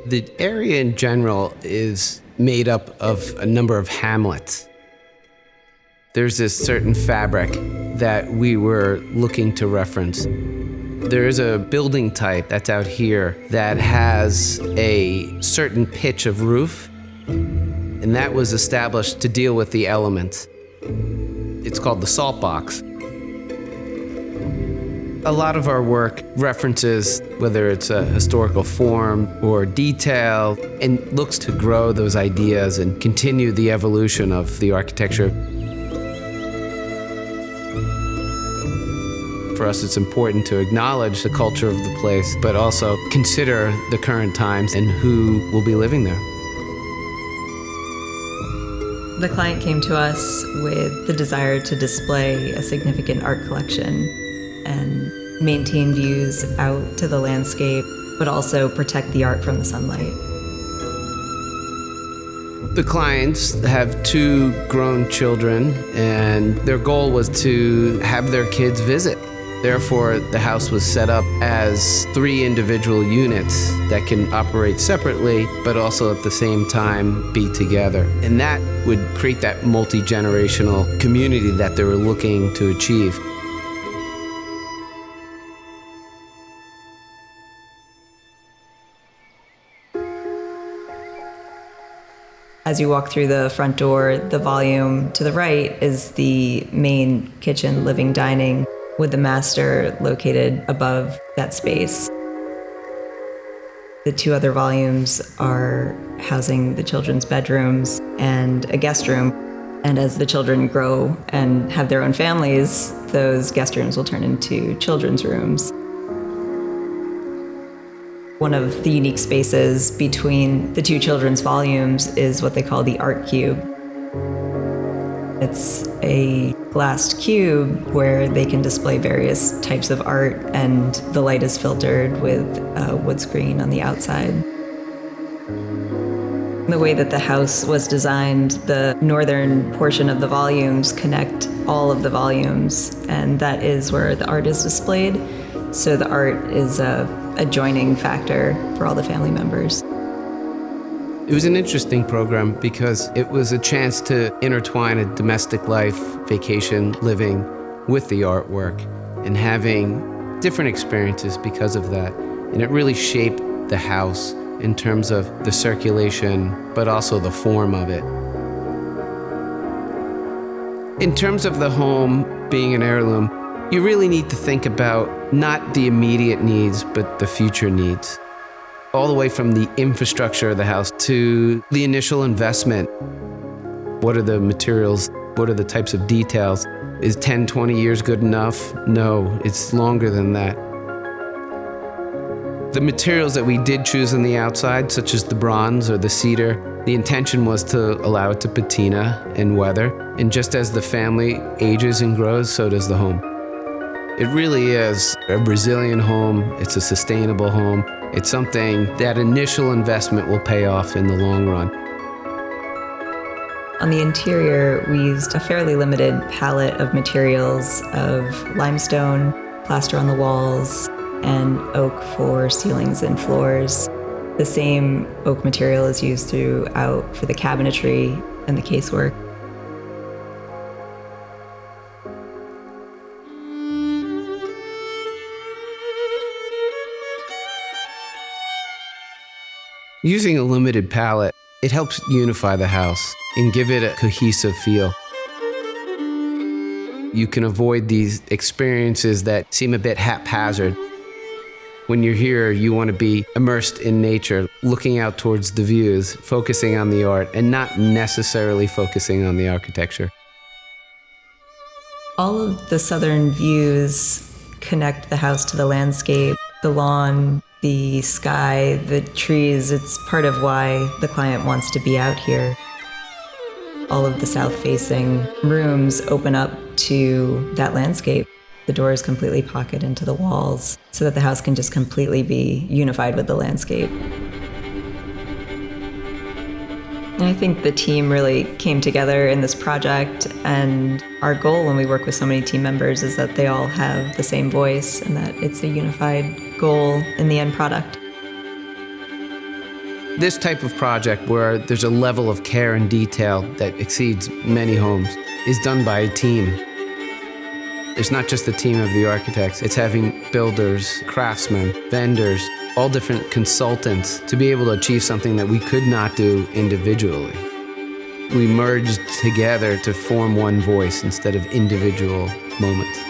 The area in general is made up of a number of hamlets. There's this certain fabric that we were looking to reference. There is a building type that's out here that has a certain pitch of roof, and that was established to deal with the elements. It's called the salt box. A lot of our work references whether it's a historical form or detail and looks to grow those ideas and continue the evolution of the architecture. For us, it's important to acknowledge the culture of the place, but also consider the current times and who will be living there. The client came to us with the desire to display a significant art collection and maintain views out to the landscape, but also protect the art from the sunlight. The clients have 2 grown children, and their goal was to have their kids visit. Therefore, the house was set up as 3 individual units that can operate separately, but also at the same time be together. And that would create that multi-generational community that they were looking to achieve. As you walk through the front door, the volume to the right is the main kitchen, living, dining, with the master located above that space. The 2 other volumes are housing the children's bedrooms and a guest room. And as the children grow and have their own families, those guest rooms will turn into children's rooms. One of the unique spaces between the 2 children's volumes is what they call the art cube. It's a glassed cube where they can display various types of art, and the light is filtered with a wood screen on the outside. The way that the house was designed, the northern portion of the volumes connect all of the volumes, and that is where the art is displayed. So the art is a joining factor for all the family members. It was an interesting program because it was a chance to intertwine a domestic life, vacation, living with the artwork and having different experiences because of that. And it really shaped the house in terms of the circulation, but also the form of it. In terms of the home being an heirloom, you really need to think about not the immediate needs, but the future needs. All the way from the infrastructure of the house to the initial investment. What are the materials? What are the types of details? Is 10, 20 years good enough? No, it's longer than that. The materials that we did choose on the outside, such as the bronze or the cedar, the intention was to allow it to patina and weather. And just as the family ages and grows, so does the home. It really is a resilient home. It's a sustainable home. It's something that initial investment will pay off in the long run. On the interior, we used a fairly limited palette of materials of limestone, plaster on the walls, and oak for ceilings and floors. The same oak material is used throughout for the cabinetry and the casework. Using a limited palette, it helps unify the house and give it a cohesive feel. You can avoid these experiences that seem a bit haphazard. When you're here, you want to be immersed in nature, looking out towards the views, focusing on the art, and not necessarily focusing on the architecture. All of the southern views connect the house to the landscape, the lawn, the sky, the trees. It's part of why the client wants to be out here. All of the south-facing rooms open up to that landscape. The door is completely pocketed into the walls so that the house can just completely be unified with the landscape. And I think the team really came together in this project, and our goal when we work with so many team members is that they all have the same voice and that it's a unified goal in the end product. This type of project, where there's a level of care and detail that exceeds many homes, is done by a team. It's not just the team of the architects, it's having builders, craftsmen, vendors, all different consultants to be able to achieve something that we could not do individually. We merged together to form one voice instead of individual moments.